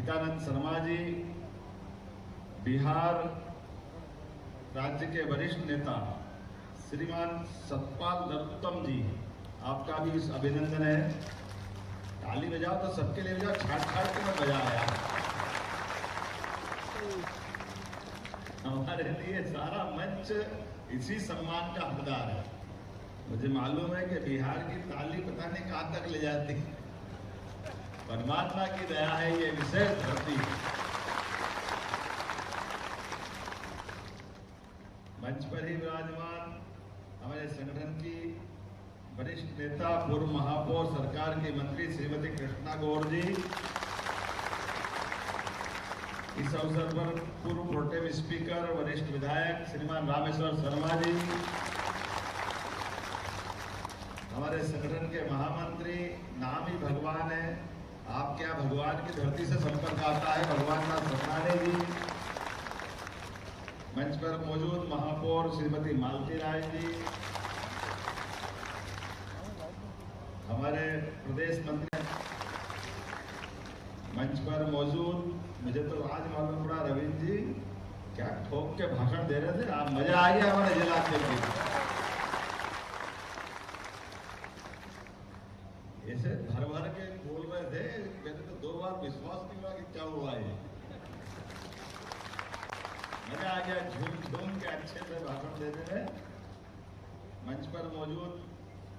हितानंद शर्मा जी, बिहार राज्य के वरिष्ठ नेता श्रीमान सतपाल नरोत्तम जी, आपका भी अभिनंदन है। ताली बजाओ तो सबके लिए बजाओ, छाट छाट के मत बजाओ यार। हमारे लिए सारा मंच इसी सम्मान का हकदार है। मुझे मालूम है कि बिहार की ताली पता नहीं कहां तक ले जाती है। परमात्मा की दया है ये विशेष धरती। मंच पर ही विराजमान हमारे संगठन की वरिष्ठ नेता, पूर्व महापौर, सरकार की मंत्री श्रीमती कृष्णा गौर जी, इस अवसर पर पूर्व प्रोटेम स्पीकर वरिष्ठ विधायक श्रीमान रामेश्वर शर्मा जी, हमारे संगठन के महामंत्री, नाम ही भगवान है, आप क्या भगवान की धरती से संपर्क आता है, भगवान नाथ सतनाने जी, मंच पर मौजूद महापौर श्रीमती मालती राय जी, हमारे प्रदेश मंत्री मंच पर मौजूद, मुझे तो आज मालूम पड़ा रविंद्र जी क्या ठोक के भाषण दे रहे थे आप, मजा आ गया हमारे जिला के। ऐसे भर भर के बोल रहे थे, मैंने तो 2 बार विश्वास नहीं हुआ कि क्या हुआ है। मजा आ गया झूम झूम के अच्छे से भाषण देने में। मंच पर मौजूद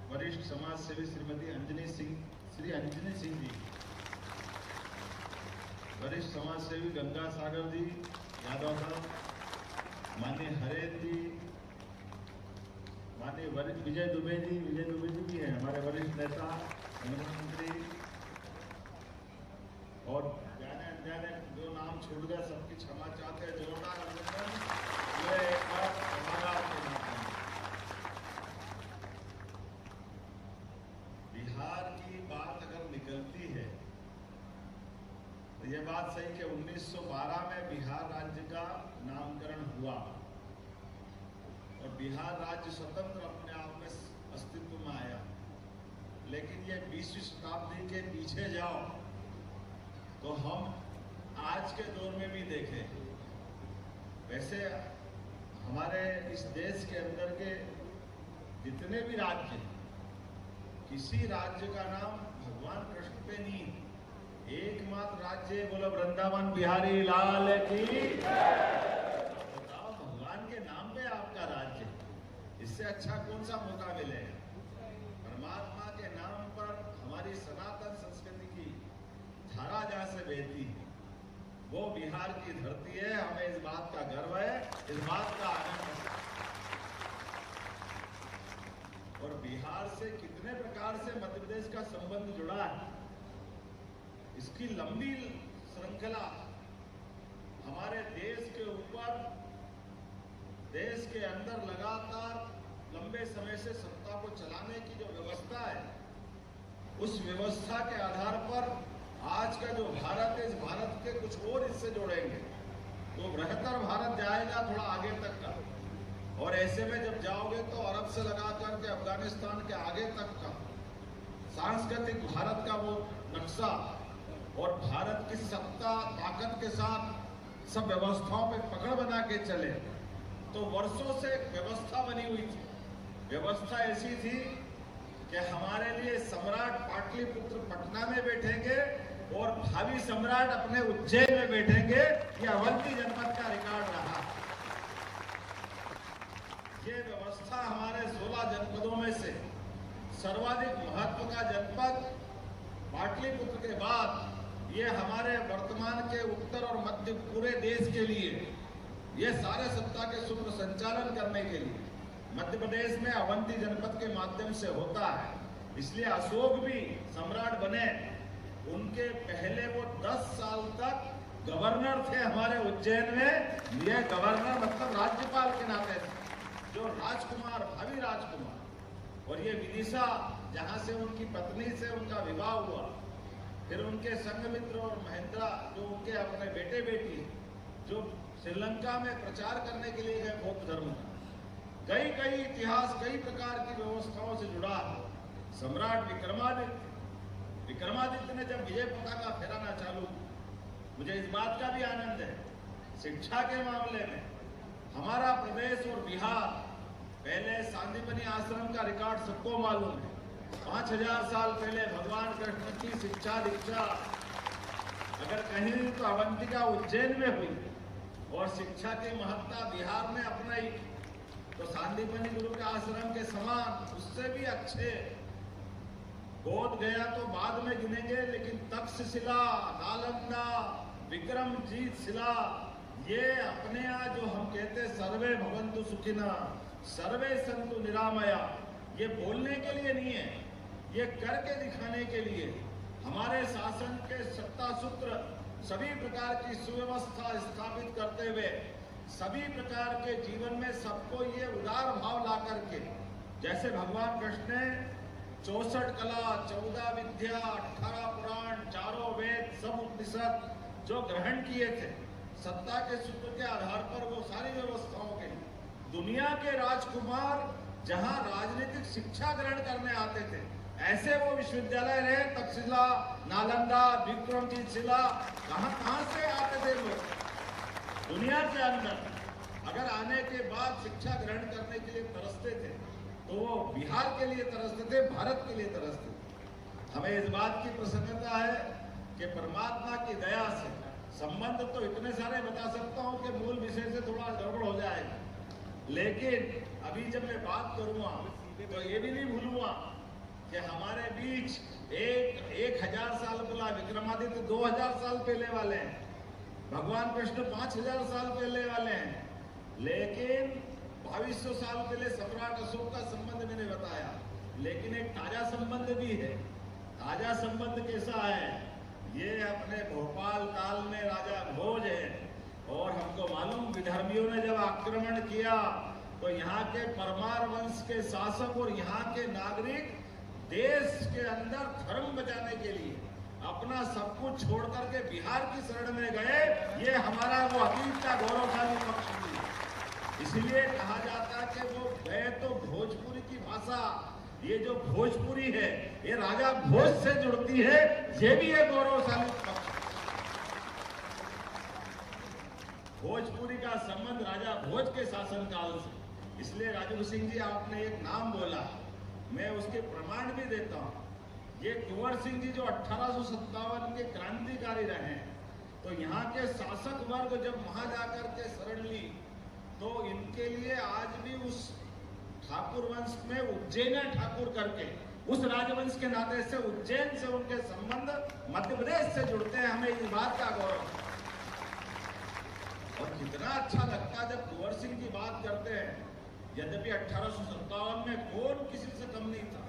वरिष्ठ समाज सेवी श्री अंजनी सिंह जी, वरिष्ठ समाज सेवी गंगा सागर जी यादव साहब, माननीय हरेन जी, माननीय विजय दुबे जी भी हैं हमारे वरिष्ठ नेता, मंत्री, और जाने अनजाने जो नाम छूट गए सबकी क्षमा चाहते हैं। जोरदार अभिनंदन। एक बार हमारा बिहार की बात अगर निकलती है तो यह बात सही कि 1912 में बिहार राज्य का नामकरण हुआ और बिहार राज्य स्वतंत्र अपने आप में अस्तित्व में आया। लेकिन ये 20वीं शताब्दी के पीछे जाओ तो हम आज के दौर में भी देखें, वैसे हमारे इस देश के अंदर के जितने भी राज्य हैं, किसी राज्य का नाम भगवान कृष्ण पे नहीं। एकमात्र राज्य बोलो वृंदावन बिहारी लाल की। बताओ भगवान के नाम पे आपका राज्य, इससे अच्छा कौन सा मौका मिलेगा। परमात्मा के नाम पर हमारी सनातन संस्कृति की धारा जहां से बहती है वो बिहार की धरती है। हमें इस बात का गर्व है, इस बात का आनंद है। और बिहार से कितने प्रकार से मध्य प्रदेश का संबंध जुड़ा है, इसकी लंबी श्रृंखला हमारे देश के ऊपर, देश के अंदर लगातार लंबे समय से सत्ता को चलाने की जो व्यवस्था है, उस व्यवस्था के आधार पर आज का जो भारत है, इस भारत के कुछ और हिस्से जोड़ेंगे तो बेहतर भारत जाएगा थोड़ा आगे तक का। और ऐसे में जब जाओगे तो अरब से लगाकर के अफगानिस्तान के आगे तक का सांस्कृतिक भारत का वो नक्शा और भारत की सत्ता ताकत के साथ सब व्यवस्थाओं पे पकड़ बना के चले। तो वर्षों से एक व्यवस्था बनी हुई थी। व्यवस्था ऐसी थी कि हमारे लिए सम्राट पाटलिपुत्र पटना में बैठेंगे और भावी सम्राट अपने उज्जैन में बैठेंगे। ये अवंती जनपद का रिकॉर्ड रहा। ये व्यवस्था हमारे 16 जनपदों में से सर्वाधिक महत्व का जनपद पाटलिपुत्र के बाद ये हमारे वर्तमान के उत्तर और मध्य पूरे देश के लिए, ये सारे सत्ता के सूत्र संचालन करने के लिए मध्य प्रदेश में अवंती जनपद के माध्यम से होता है। इसलिए अशोक भी सम्राट बने, उनके पहले वो 10 साल तक गवर्नर थे हमारे उज्जैन में। ये गवर्नर मतलब राज्यपाल के नाते थे, जो राजकुमार, भावी राजकुमार। और ये विदिशा जहां से उनकी पत्नी से उनका विवाह हुआ, फिर उनके संघमित्र और महेंद्रा जो उनके अपने बेटे बेटी जो श्रीलंका में प्रचार करने के लिए गए बौद्ध धर्म का, कई इतिहास, कई प्रकार की व्यवस्थाओं से जुड़ा है। सम्राट विक्रमादित्य ने जब विजय पताका फहराना चालू मुझे इस बात का भी आनंद है, शिक्षा के मामले में हमारा प्रदेश और बिहार, पहले सांदीपनि आश्रम का रिकॉर्ड सबको मालूम है। 5000 साल पहले भगवान कृष्ण की शिक्षा दीक्षा अगर कहीं तो अवंतिका उज्जैन में हुई, और शिक्षा की महत्ता बिहार ने अपनाई, तो सांदीपनि गुरु के आश्रम के समान उससे भी अच्छे बोध गया तो बाद में गिनेंगे, लेकिन तक्षशिला, नालंदा, विक्रमजीत शिला, ये अपने यहाँ जो हम कहते हैं सर्वे भवन्तु सुखिना, सर्वे सन्तु निरामया, ये बोलने के लिए नहीं है, ये करके दिखाने के लिए। हमारे शासन के सत्ता सूत्र सभी प्रकार की सुव्यवस्था स्थापित करते हुए सभी प्रकार के जीवन में सबको ये उदार भाव ला करके, जैसे भगवान कृष्ण ने 64 कला, 14 विद्या, 18 पुराण, 4 वेद, सब उपनिषद जो ग्रहण किए थे, सत्ता के सूत्र के आधार पर वो सारी व्यवस्थाओं के लिए दुनिया के राजकुमार जहां राजनीतिक शिक्षा ग्रहण करने आते थे, ऐसे वो विश्वविद्यालय रहे, तक्षशिला, नालंदा, विक्रमजीत शिला, कहां से आते थे लोग दुनिया के अंदर। अगर आने के बाद शिक्षा ग्रहण करने के लिए तरसते थे तो वो बिहार के लिए तरसते थे, भारत के लिए तरसते थे। हमें इस बात की प्रसन्नता है कि परमात्मा की दया से संबंध तो इतने सारे बता सकता हूं कि मूल विषय से थोड़ा गड़बड़ हो जाएगा, लेकिन अभी जब मैं बात करूंगा तो ये भी नहीं भूलूंगा कि हमारे बीच 1000 साल पहला विक्रमादित्य 2000 साल पहले वाले हैं, भगवान कृष्ण 5000 साल पहले वाले हैं, लेकिन 2200 साल पहले सम्राट अशोक का संबंध मैंने बताया, लेकिन एक ताजा संबंध भी है। ताजा संबंध कैसा है? ये अपने भोपाल काल में राजा भोज है, और हमको मालूम विधर्मियों ने जब आक्रमण किया तो यहाँ के परमार वंश के शासक और यहाँ के नागरिक देश के अंदर धर्म बचाने के लिए अपना सब कुछ छोड़ करके बिहार की शरण में गए। ये हमारा वो अतीत का गौरवशाली पक्ष है। इसलिए कहा जाता है कि वो गए तो भोजपुरी की भाषा, ये जो भोजपुरी है ये राजा भोज से जुड़ती है, ये भी एक गौरवशाली पक्ष। भोजपुरी का संबंध राजा भोज के शासनकाल से, इसलिए राजू सिंह जी आपने एक नाम बोला, मैं उसके प्रमाण भी देता हूं। ये कुंवर सिंह जी जो 1857 के क्रांतिकारी रहे, तो यहाँ के शासक वर्ग जब वहां जाकर के शरण ली तो इनके लिए आज भी उस ठाकुर वंश में उज्जैन ठाकुर करके उस राजवंश के नाते से उज्जैन से उनके संबंध मध्य प्रदेश से जुड़ते हैं। हमें इस बात का गौरव, और कितना अच्छा लगता है जब कुंवर सिंह की बात करते हैं। यद्यपि 1857 में कौन किसी से कम नहीं था,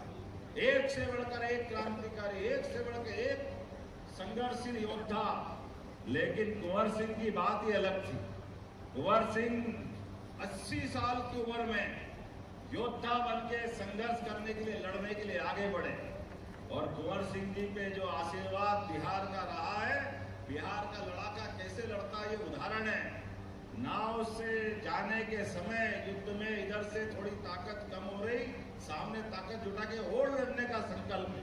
एक से बढ़कर एक क्रांतिकारी, एक से बढ़कर एक संघर्षशील योद्धा, लेकिन कुंवर सिंह की बात ही अलग थी। कुंवर सिंह 80 साल की उम्र में योद्धा बनके संघर्ष करने के लिए, लड़ने के लिए आगे बढ़े, और कुंवर सिंह जी पे जो आशीर्वाद बिहार का रहा है, बिहार का लड़ाका कैसे लड़ता है ये उदाहरण है। नाव से जाने के समय युद्ध में इधर से थोड़ी ताकत कम हो रही, सामने ताकत जुटा के और लड़ने का संकल्प है,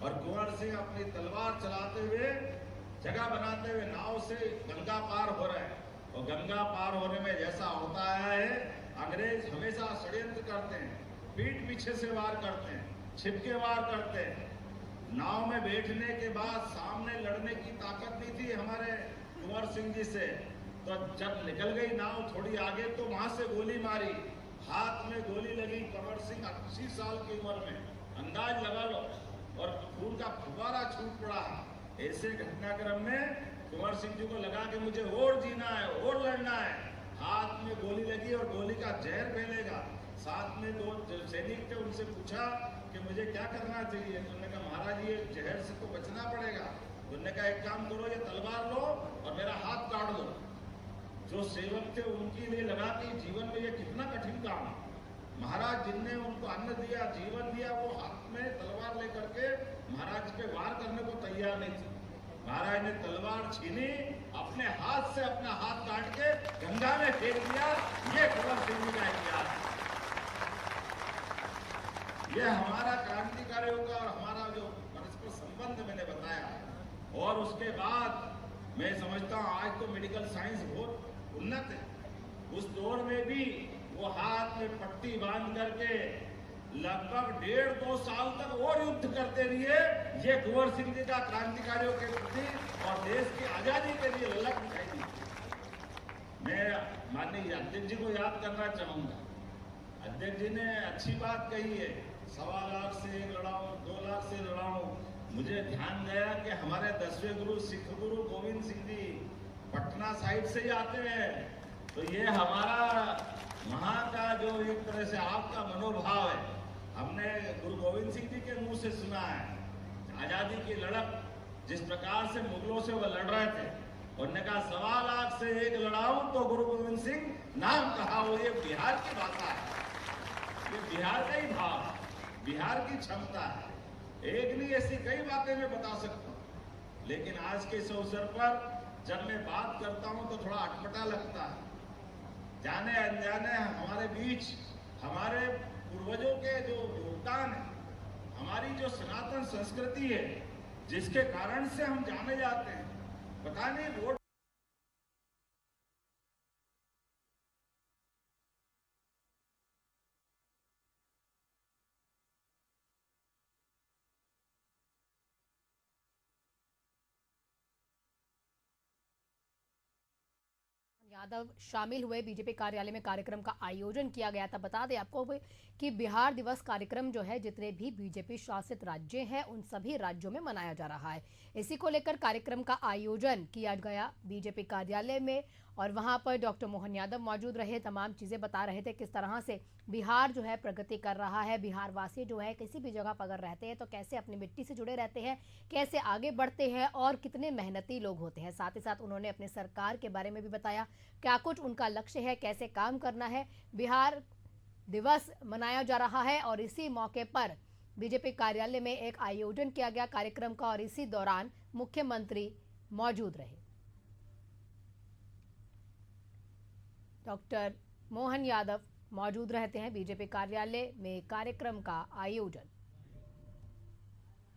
और कुंवर सिंह अपनी तलवार चलाते हुए, जगह बनाते हुए नाव से गंगा पार हो रहे हैं। और गंगा पार होने में जैसा होता है, अंग्रेज हमेशा षड्यंत्र करते हैं, पीठ पीछे से वार करते हैं, छिपके वार करते हैं। नाव में बैठने के बाद सामने लड़ने की ताकत नहीं थी हमारे कुंवर सिंह जी से, तो जब निकल गई नाव थोड़ी आगे तो वहां से गोली मारी, हाथ में गोली लगी। कुंवर सिंह 80 साल की उम्र में, अंदाज लगा लो, और खून का फुवारा छूट पड़ा। ऐसे घटनाक्रम में कुंवर सिंह जी को लगा कि मुझे और जीना है, और लड़ना है। हाथ में गोली लगी और गोली का जहर फैलेगा। साथ में 2 सैनिक थे, उनसे पूछा कि मुझे क्या करना चाहिए। तो उन्होंने कहा महाराज ये जहर से तो बचना पड़ेगा। उन्होंने कहा एक काम करो, ये तलवार लो और मेरा हाथ काट दो। जो सेवक थे उनके लिए लगा कि जीवन में ये कितना कठिन काम है। महाराज जिनने उनको अन्न दिया, जीवन दिया, वो हाथ में तलवार लेकर के महाराज पे वार करने को तैयार नहीं थे। महाराज ने तलवार छीनी, अपने हाथ से अपना हाथ काट के गंगा में फेंक दिया। ये कुंवर सिंह जी का इतिहास है। ये हमारा क्रांतिकारियों का और हमारा जो परस्पर संबंध मैंने बताया, और उसके बाद मैं समझता तो मेडिकल साइंस बहुत उन्नत है, उस दौर में भी वो हाथ में पट्टी बांध करके लगभग 1.5-2 साल तक और युद्ध करते रहे। ये कुंवर सिंह जी का क्रांतिकारियों के प्रति और देश की आजादी के लिए ललक दिखाई दी। मैं माननीय अध्यक्ष जी को याद करना चाहूंगा। अध्यक्ष जी ने अच्छी बात कही है, 1.25 लाख से एक लड़ाऊं, 2 लाख से लड़ाऊं। मुझे ध्यान गया कि हमारे 10वें गुरु सिख गुरु गोविंद सिंह जी पटना साइड से ही आते हैं। तो ये हमारा वहां का जो एक तरह से आपका मनोभाव है, हमने गुरु गोविंद सिंह जी के मुंह से सुना है। आजादी की लड़क जिस प्रकार से मुगलों से वो लड़ रहे थे, उन्होंने कहा 1.25 लाख से एक लड़ाऊं तो गुरु गोविंद सिंह नाम कहा। वो ये बिहार की भाषा है, ये बिहार का ही भाव, बिहार की क्षमता है। एक नहीं, ऐसी कई बातें मैं बता सकता हूं, लेकिन आज के इस अवसर पर जब मैं बात करता हूं तो थोड़ा अटपटा लगता है। जाने अनजाने हमारे बीच हमारे पूर्वजों के जो योगदान है, हमारी जो सनातन संस्कृति है, जिसके कारण से हम जाने जाते हैं। पता नहीं वोट यादव शामिल हुए बीजेपी कार्यालय में कार्यक्रम का आयोजन किया गया था। बता दें आपको कि बिहार दिवस कार्यक्रम जो है जितने भी बीजेपी शासित राज्य हैं उन सभी राज्यों में मनाया जा रहा है। इसी को लेकर कार्यक्रम का आयोजन किया गया बीजेपी कार्यालय में और वहां पर डॉक्टर मोहन यादव मौजूद रहे, तमाम चीजें बता रहे थे किस तरह से बिहार जो है प्रगति कर रहा है। बिहार वासी जो है किसी भी जगह पर अगर रहते हैं तो कैसे अपनी मिट्टी से जुड़े रहते हैं, कैसे आगे बढ़ते हैं और कितने मेहनती लोग होते हैं। साथ ही साथ उन्होंने अपने सरकार के बारे में भी बताया, क्या कुछ उनका लक्ष्य है, कैसे काम करना है। बिहार दिवस मनाया जा रहा है और इसी मौके पर बीजेपी कार्यालय में एक आयोजन किया गया कार्यक्रम का और इसी दौरान मुख्यमंत्री मौजूद रहे। डॉक्टर मोहन यादव मौजूद रहते हैं बीजेपी कार्यालय में कार्यक्रम का आयोजन।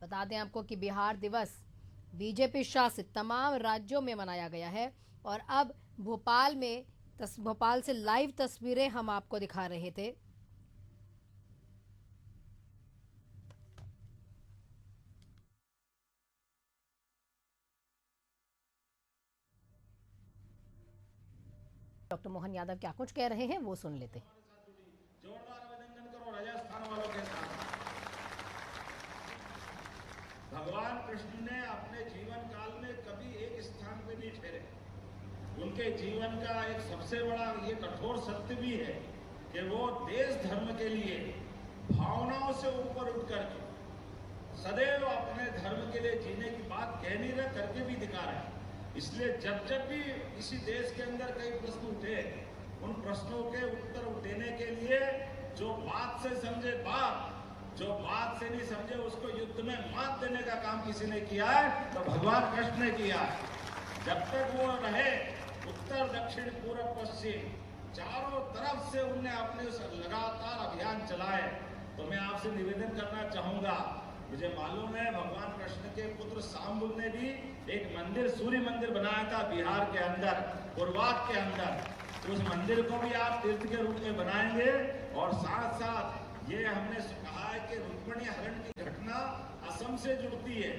बता दें आपको कि बिहार दिवस बीजेपी शासित तमाम राज्यों में मनाया गया है और अब भोपाल से लाइव तस्वीरें हम आपको दिखा रहे थे। डॉक्टर मोहन यादव क्या कुछ कह रहे हैं वो सुन लेते हैं। जोरदार अभिनंदन करो राजस्थान वालों के साथ। भगवान कृष्ण ने अपने जीवन काल में कभी एक स्थान पे नहीं ठहरे। उनके जीवन का एक सबसे बड़ा ये कठोर सत्य भी है कि वो देश धर्म के लिए भावनाओं से ऊपर उठ करके सदैव अपने धर्म के लिए जीने की बात कह नहीं रहे, करके भी दिखा रहे। इसलिए जब जब भी इसी देश के अंदर कई प्रश्न उठे, उन प्रश्नों के उत्तर देने के लिए जो बात से समझे बात, जो बात से नहीं समझे उसको युद्ध में मात देने का काम किसी ने किया है तो भगवान कृष्ण ने किया है। जब तक वो रहे उत्तर दक्षिण पूर्व पश्चिम चारों तरफ से उनने अपने लगातार अभियान चलाए। तो मैं आपसे निवेदन करना चाहूंगा, मुझे मालूम है भगवान कृष्ण के पुत्र शाम्बुल ने भी एक मंदिर, सूर्य मंदिर बनाया था बिहार के अंदर, पुरवात के अंदर। तो उस मंदिर को भी आप तीर्थ के रूप में बनाएंगे। और साथ साथ ये हमने कहा है कि रुक्मणी हरण की घटना असम से जुड़ती है।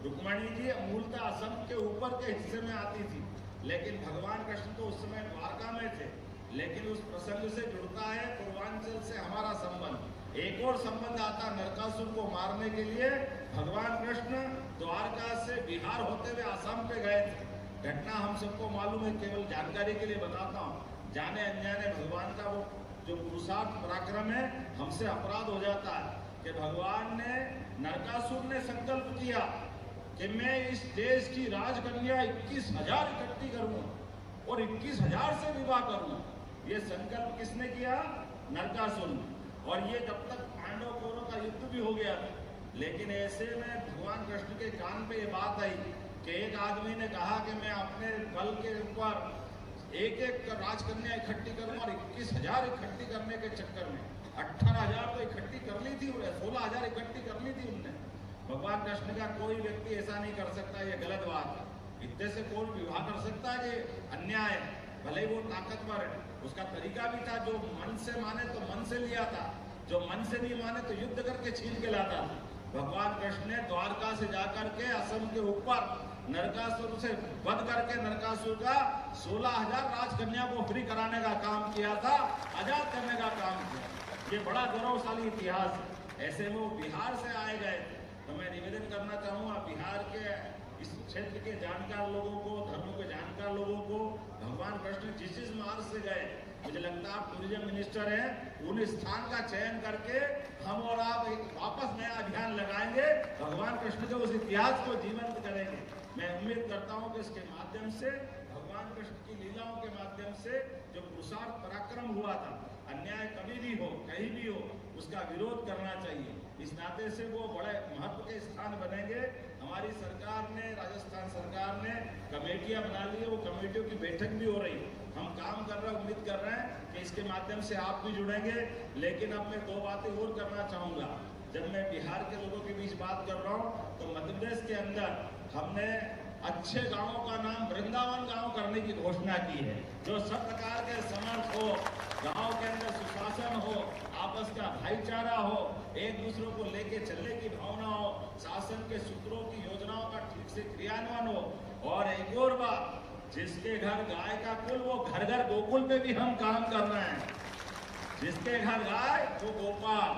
रुक्मणी जी मूलतः असम के ऊपर के हिस्से में आती थी, लेकिन भगवान कृष्ण तो उस समय द्वारका में थे। लेकिन उस प्रसंग से जुड़ता है पूर्वांचल से हमारा संबंध। एक और संबंध आता नरकासुर को मारने के लिए भगवान कृष्ण द्वारका से बिहार होते हुए असम पे गए थे। घटना हम सबको मालूम है, केवल जानकारी के लिए बताता हूँ। जाने अनजाने भगवान का वो जो पुरुषार्थ पराक्रम है हमसे अपराध हो जाता है कि भगवान ने, नरकासुर ने संकल्प किया कि मैं इस देश की राजकन्या 21,000 इकट्ठी करूंगा और 21,000 से विवाह करूंगा। ये संकल्प किसने किया? नरकासुर ने। और ये जब तक पांडव कौरव का युद्ध भी हो गया, लेकिन ऐसे में भगवान कृष्ण के कान पे ये बात आई कि एक आदमी ने कहा कि मैं अपने बल के ऊपर एक एक राजकन्या इकट्ठी करूं और 21,000 इकट्ठी करने के चक्कर में 18,000 तो इकट्ठी कर ली थी, 16,000 इकट्ठी कर ली थी उनने। भगवान कृष्ण का कोई व्यक्ति ऐसा नहीं कर सकता, ये गलत बात है। इतने से कौन विवाह कर सकता है कि अन्याय है? भले ही वो ताकतवर है, उसका तरीका भी था, जो मन से माने तो मन से लिया था, जो मन से नहीं माने तो युद्ध करके छीन के लाता था। भगवान कृष्ण ने द्वारका से जाकर के असम के ऊपर नरकासुर से वध करके नरकासुर का 16,000 राजकन्या को फ्री कराने का काम किया था, आजाद करने का काम किया। ये बड़ा गौरवशाली इतिहास है। ऐसे में वो बिहार से आए गए, तो मैं निवेदन करना चाहूंगा बिहार के इस क्षेत्र के जानकार लोगों को, धर्म के जानकार लोगों को, भगवान कृष्ण जिस मार्ग से गए, मुझे लगता है आप टूरिज्म मिनिस्टर हैं, उन स्थान का चयन करके हम और आप एक वापस नया अभियान लगाएंगे, भगवान कृष्ण के उस इतिहास को जीवंत करेंगे। मैं उम्मीद करता हूं कि इसके माध्यम से, भगवान कृष्ण की लीलाओं के माध्यम से जो पुरुषार्थ पराक्रम हुआ था, अन्याय कभी भी हो, कहीं भी हो, उसका विरोध करना चाहिए। इस नाते से वो बड़े महत्व के स्थान बनेंगे। हमारी सरकार ने, राजस्थान सरकार ने कमेटियां बना ली है, वो कमेटियों की बैठक भी हो रही है। हम काम कर रहे हैं, उम्मीद कर रहे हैं कि इसके माध्यम से आप भी जुड़ेंगे। लेकिन अब मैं 2 बातें और करना चाहूँगा। जब मैं बिहार के लोगों के बीच बात कर रहा हूँ, तो मध्य प्रदेश के अंदर हमने अच्छे गांवों का नाम वृंदावन गांव करने की घोषणा की है, जो सब प्रकार के समर्थ हो, गांव के अंदर सुशासन हो, आपस का भाईचारा हो, एक दूसरे को लेके चलने की भावना हो, शासन के सूत्रों की योजनाओं का ठीक से क्रियान्वयन हो। और एक और बात, जिसके घर गाय का कुल, वो घर घर गोकुल पे भी हम काम कर रहे हैं। जिसके घर गाय वो गोपाल,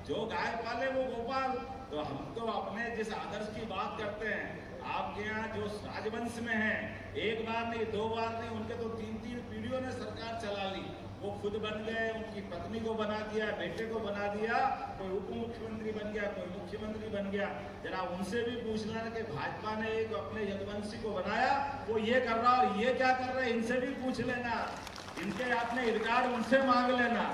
जो गाय पाले वो गोपाल। तो हम तो अपने जिस आदर्श की बात करते हैं, आपके यहाँ जो राजवंश में है, एक बार नहीं, 2 बार नहीं, उनके तो 3-3 पीढ़ियों ने सरकार चला ली। वो खुद बन गए, उनकी पत्नी को बना दिया, बेटे को बना दिया, कोई उप मुख्यमंत्री बन गया, कोई मुख्यमंत्री बन गया। जरा उनसे भी पूछ लेना कि भाजपा ने एक अपने यदुवंशी को बनाया, वो ये कर रहा और ये क्या कर रहे हैं, इनसे भी पूछ लेना। इनके आपने रिकॉर्ड उनसे मांग लेना।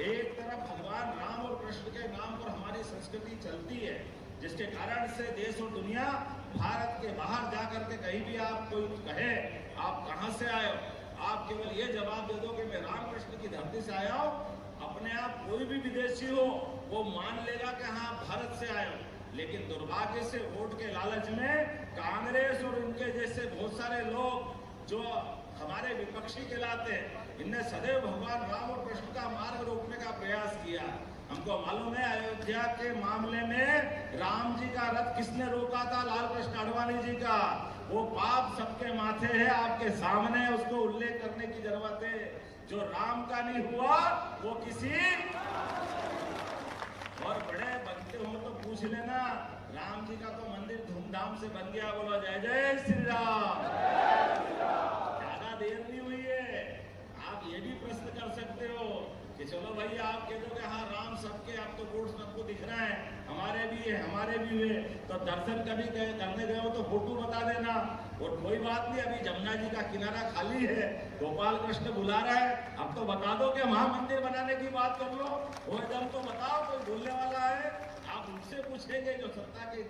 एक तरफ भगवान राम और कृष्ण के नाम पर हमारी संस्कृति चलती है, जिसके कारण से देश और दुनिया, भारत के बाहर जाकर के कहीं भी आप कोई कहे आप कहां से आए हो, आप केवल ये जवाब दे दो कि मैं रामकृष्ण की धरती से आया हूं। अपने आप कोई भी विदेशी हो, वो मान लेगा कि हाँ भारत से आए हो। लेकिन दुर्भाग्य से वोट के लालच में कांग्रेस और उनके जैसे बहुत सारे लोग जो हमारे विपक्षी कहलाते हैं, इनने सदैव भगवान राम और कृष्ण का मार्ग रोकने का प्रयास किया। हमको मालूम है अयोध्या के मामले में राम जी का रथ किसने रोका था, लाल कृष्ण आडवाणी जी का। वो पाप सबके माथे है, आपके सामने, उसको उल्लेख करने की जरूरत है। जो राम का नहीं हुआ वो किसी और बड़े बनते हो तो पूछ लेना। राम जी का तो मंदिर धूमधाम से बन गया, बोलो जय जय श्री राम। ज्यादा देर नहीं हुई है। आप ये भी प्रश्न कर सकते हो कि चलो भैया आप कह दो कि हाँ राम सबके, आप तो वोट सबको दिख रहा है, हमारे भी है, हमारे भी हुए, तो दर्शन कभी करने गए हो तो फोटो बता देना। और कोई बात नहीं, अभी जमुना जी का किनारा खाली है, गोपाल कृष्ण बुला रहा है, अब तो बता दो कि वहां मंदिर बनाने की बात कर लो। वो एकदम तो बताओ, कोई बोलने वाला है, आप उनसे पूछेंगे जो सत्ता के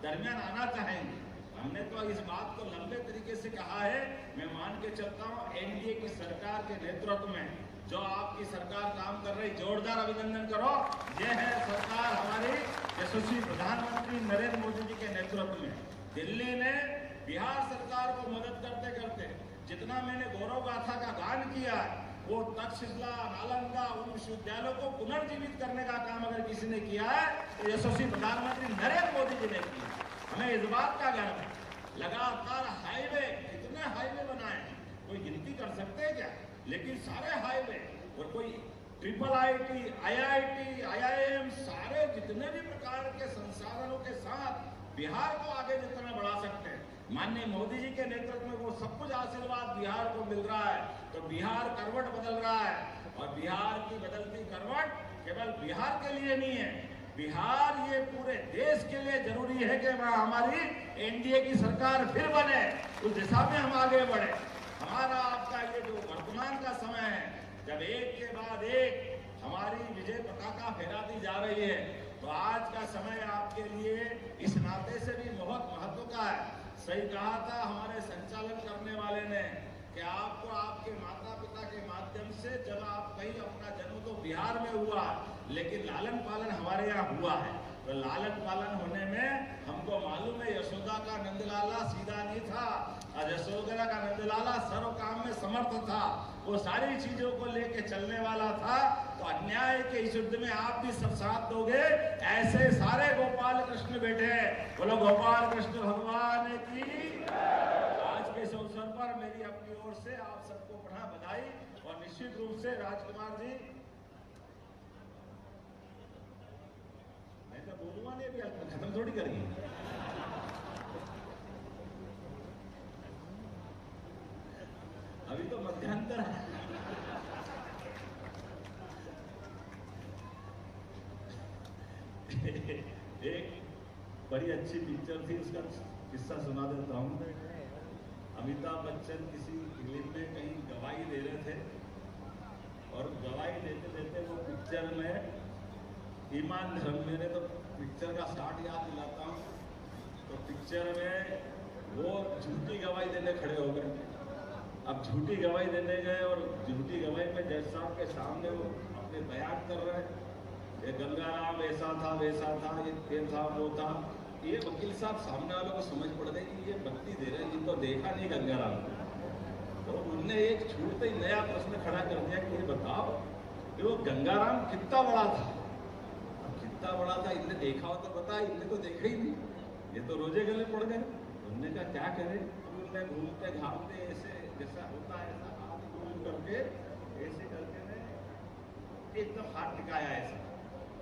दरमियान आना चाहेंगे। हमने तो इस बात को लंबे तरीके से कहा है। मैं मान के चलता हूँ एनडीए की सरकार के नेतृत्व में जो आपकी सरकार काम कर रही, जोरदार अभिनंदन करो। ये है सरकार हमारी यशस्वी प्रधानमंत्री नरेंद्र मोदी जी के नेतृत्व में। दिल्ली ने बिहार सरकार को मदद करते करते जितना मैंने गौरव गाथा का गान किया है, वो तक्षशिला, नालंदा, उन विश्वविद्यालयों को पुनर्जीवित करने का काम अगर किसी ने किया है तो यशस्वी प्रधानमंत्री नरेंद्र मोदी जी ने किया। हमें इस बात का गर्व है। लगातार हाईवे, कितने हाईवे बनाए, कोई गिनती कर सकते हैं क्या? लेकिन सारे हाईवे और कोई ट्रिपल आईटी, आईआईटी, आईआईएम, सारे जितने भी प्रकार के संसाधनों के साथ बिहार को आगे जितना बढ़ा सकते हैं, माननीय मोदी जी के नेतृत्व में वो सब कुछ आशीर्वाद बिहार को मिल रहा है। तो बिहार करवट बदल रहा है, और बिहार की बदलती करवट केवल बिहार के लिए नहीं है, बिहार ये पूरे देश के लिए जरूरी है कि हमारी एनडीए की सरकार फिर बने, उस दिशा में हम आगे बढ़े। हमारा आपका ये जो वर्तमान का समय है, जब एक के बाद एक हमारी विजय पताका फहराती जा रही है, तो आज का समय आपके लिए इस नाते से भी बहुत महत्व का है। सही कहा था हमारे संचालन करने वाले ने कि आपको आपके माता पिता के माध्यम से, जब आप कहीं अपना जन्म तो बिहार में हुआ, लेकिन लालन पालन हमारे यहाँ हुआ है, तो तो लालन पालन होने में हमको मालूम है यशोदा का नंदलाला सीधा नहीं था और यशोदा का नंदलाला सर्व काम में समर्थ था, वो सारी चीजों को लेके चलने वाला था। तो अन्याय के इस युद्ध में आप भी सब साथ दोगे, ऐसे सारे गोपाल कृष्ण बैठे। बोलो गोपाल कृष्ण भगवान की। आज के इस अवसर पर मेरी अपनी ओर से आप सबको पुनः बधाई और निश्चित रूप से राजकुमार जी मैं तो बोलूंगा नहीं, अभी खत्म थोड़ी करेंगे। अभी तो मध्यांतर है। एक बड़ी अच्छी पिक्चर थी, उसका किस्सा सुना देता हूँ। अमिताभ बच्चन किसी फिल्म में कहीं गवाही दे रहे थे और गवाही देते देते वो पिक्चर में ईमान धर्म, मैंने तो पिक्चर का स्टार्ट याद दिलाता हूँ। तो पिक्चर में वो झूठी गवाही देने खड़े हो गए। अब झूठी गवाही देने गए और झूठी गवाही में जज साहब के सामने वो अपने बयान कर रहे हैं, ये गंगाराम ऐसा था वैसा था, ये था वो था। ये वकील साहब सामने वालों को समझ पड़ गई कि ये बत्ती दे रहे हैं, इनको देखा नहीं गंगाराम। तो उनने एक छूटते ही नया प्रश्न खड़ा कर दिया कि ये बताओ कि वो गंगाराम कितना बड़ा था। कितना बड़ा था, इनने देखा हो तो बता, इनने तो देखा ही नहीं, ये तो रोजे गले पड़ गए। उनने कहा क्या करें, उनने घूमते घामते ऐसे जैसा होता है ऐसा हाथ घूम करके ऐसे करके ने एकदम हाथ टिकाया ऐसा।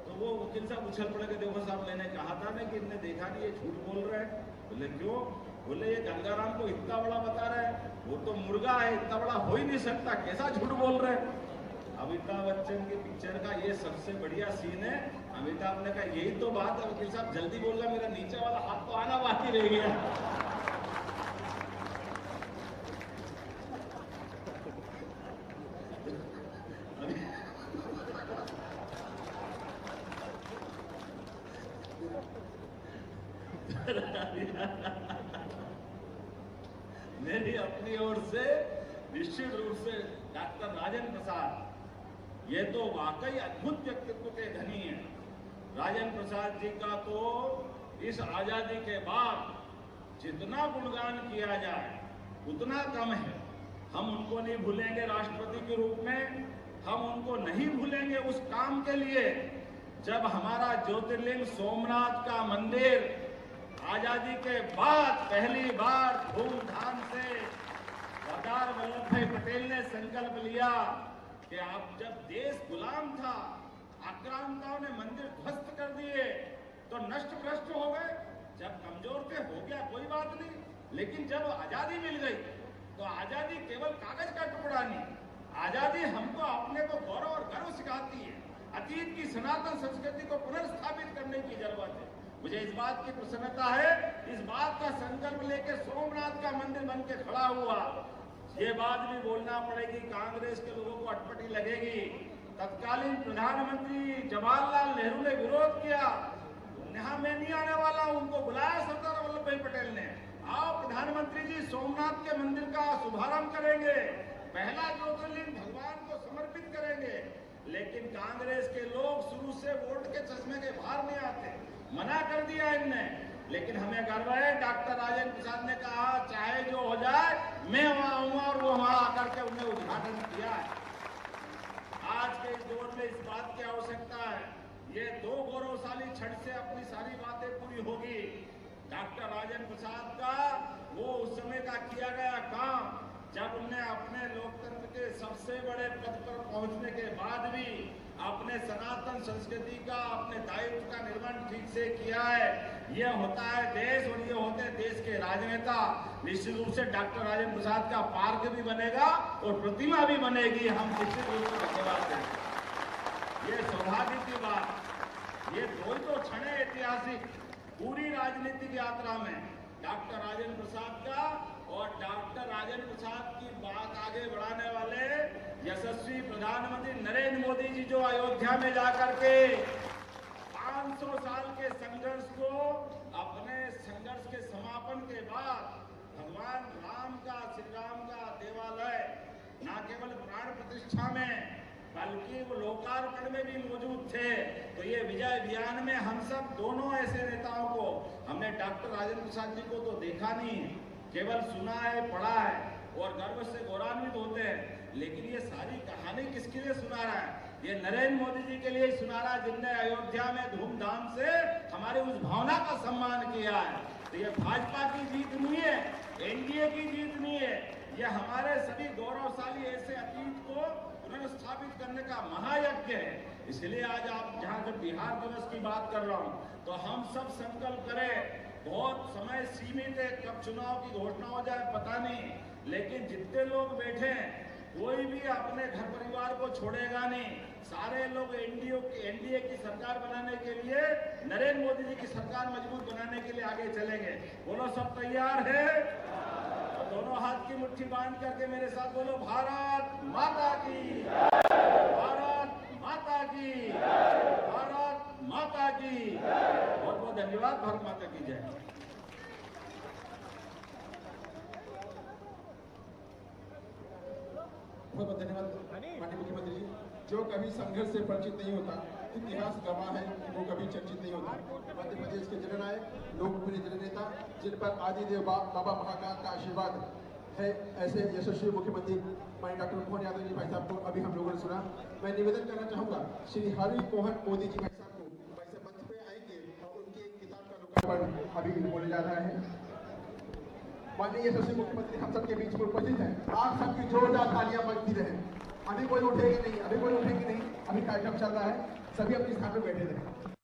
तो वो वकील साहब उछल पड़े, देखो साहब मैंने कहा था ना कि इनने देखा नहीं, ये झूठ बोल रहे हैं। बोले क्यों? बोले ये गंगाराम को इतना बड़ा बता रहे हैं, वो तो मुर्गा है, इतना बड़ा हो ही नहीं सकता, कैसा झूठ बोल रहे हैं। अमिताभ बच्चन की पिक्चर का ये सबसे बढ़िया सीन है। अमिताभ ने कहा यही तो बात है वकील साहब, जल्दी बोल रहा, मेरा नीचे वाला हाथ तो आना बाकी रह गया। मेरी अपनी ओर से निश्चित रूप से डॉक्टर राजेंद्र प्रसाद, ये तो वाकई अद्भुत व्यक्तित्व के धनी हैं। राजेंद्र प्रसाद जी का तो इस आजादी के बाद जितना गुणगान किया जाए उतना कम है। हम उनको नहीं भूलेंगे राष्ट्रपति के रूप में, हम उनको नहीं भूलेंगे उस काम के लिए जब हमारा ज्योतिर्लिंग सोमनाथ का मंदिर आजादी के बाद पहली बार धूमधाम से सरदार वल्लभ भाई पटेल ने संकल्प लिया कि आप जब देश गुलाम था, आक्रांताओं ने मंदिर ध्वस्त कर दिए तो नष्ट भ्रष्ट हो गए। जब कमजोर थे हो गया कोई बात नहीं, लेकिन जब आजादी मिल गई तो आजादी केवल कागज का टुकड़ा नहीं, आजादी हमको अपने को गौरव और गर्व सिखाती है। अतीत की सनातन संस्कृति को पुनर्स्थापित करने की जरूरत है। मुझे इस बात की प्रसन्नता है, इस बात का संकल्प लेकर सोमनाथ का मंदिर बन के खड़ा हुआ। ये बात भी बोलना पड़ेगी, कांग्रेस के लोगों को अटपटी लगेगी। तत्कालीन प्रधानमंत्री जवाहरलाल नेहरू ने विरोध किया, यहाँ मैं नहीं आने वाला, उनको बुलाया सरदार वल्लभ भाई पटेल ने, आओ प्रधानमंत्री जी सोमनाथ के मंदिर का शुभारंभ करेंगे, पहला ज्योतिर्लिंग भगवान को समर्पित करेंगे। लेकिन कांग्रेस के लोग शुरू से वोट के चश्मे के बाहर नहीं आते, मना कर दिया इनने। लेकिन हमें गर्व है, डॉक्टर राजेंद्र प्रसाद ने कहा चाहे जो हो जाए मैं वहां आऊंगा, और वो वहां आकर के उन्हें उद्घाटन किया है। आज के इस दौर में इस बात की आवश्यकता है, ये दो गौरवशाली क्षण से अपनी सारी बातें पूरी होगी। डॉक्टर राजेंद्र प्रसाद का वो उस समय का किया गया काम, जब उन्हें अपने लोकतंत्र के सबसे बड़े पद पर पहुंचने के बाद भी अपने सनातन संस्कृति का, अपने दायित्व का निर्वहन ठीक से किया है। ये होता है देश और ये होते हैं देश के राजनेता। निश्चित रूप से डॉक्टर राजेंद्र प्रसाद का पार्क भी बनेगा और प्रतिमा भी बनेगी, हम निश्चित रूप से धन्यवाद देंगे। ये सौभाग्य की बात, ये दो ही तो क्षण है ऐतिहासिक पूरी राजनीतिक यात्रा में, डॉक्टर राजेंद्र प्रसाद का और डॉक्टर राजेंद्र प्रसाद की बात आगे बढ़ाने वाले यशस्वी प्रधानमंत्री नरेंद्र मोदी जी, जो अयोध्या में जाकर के 500 साल के संघर्ष को, अपने संघर्ष के समापन के बाद भगवान राम का, श्री राम का देवालय न केवल प्राण प्रतिष्ठा में बल्कि वो लोकार्पण में भी मौजूद थे। तो ये विजय अभियान में हम सब दोनों ऐसे नेताओं को, हमने डॉक्टर राजेंद्र प्रसाद जी को तो देखा नहीं, केवल सुना है, पढ़ा है और गर्व से गौरवान्वित होते हैं, लेकिन ये सारी कहानी किसके लिए सुना रहा है? ये नरेंद्र मोदी जी के लिए सुना रहा है, जिनने अयोध्या में धूमधाम से हमारी उस भावना का सम्मान किया है। तो ये भाजपा की जीत नहीं है, एनडीए की जीत नहीं है, ये हमारे सभी गौरवशाली ऐसे अतीत को पुनर्स्थापित करने का महायज्ञ है। इसलिए आज आप जहां जब बिहार दिवस की बात कर रहा हूं तो हम सब संकल्प करें। बहुत समय सीमित है, कब चुनाव की घोषणा हो जाए पता नहीं, लेकिन जितने लोग बैठे हैं कोई भी अपने घर परिवार को छोड़ेगा नहीं। सारे लोग एनडीए की सरकार बनाने के लिए, नरेंद्र मोदी जी की सरकार मजबूत बनाने के लिए आगे चलेंगे। बोलो सब तैयार है? दोनों हाथ की मुट्ठी बांध करके मेरे साथ बोलो, भारत माता की, भारत माता की, भारत माता की। बहुत बहुत धन्यवाद। भारत माता की जय। बहुत बहुत धन्यवाद माननीय मुख्यमंत्री जी। जो कभी संघर्ष से परिचित नहीं होता, इतिहास गवाह है कि वो कभी चर्चित नहीं होता। मध्य प्रदेश के जननायक, लोकप्रिय जननेता, जिन पर आदिदेव बाबा महाकाल का आशीर्वाद है, ऐसे यशस्वी मुख्यमंत्री माननीय डॉक्टर मोहन यादव जी भाई साहब को अभी हम लोगों ने सुना। मैं निवेदन करना चाहूंगा श्री हरि मोहन मोदी जी भाई साहब को, भाई साहब मंच पे आएंगे और उनकी एक किताब का लोकार्पण अभी बोले जा रहा है। माननीय यशस्वी मुख्यमंत्री हम सबके बीच में उपस्थित है, आप सबकी जोरदार तालियां बजती रहे। अभी कोई उठेगी नहीं, अभी कार्यक्रम चल रहा है, सभी अपने स्थान पर बैठे रहे।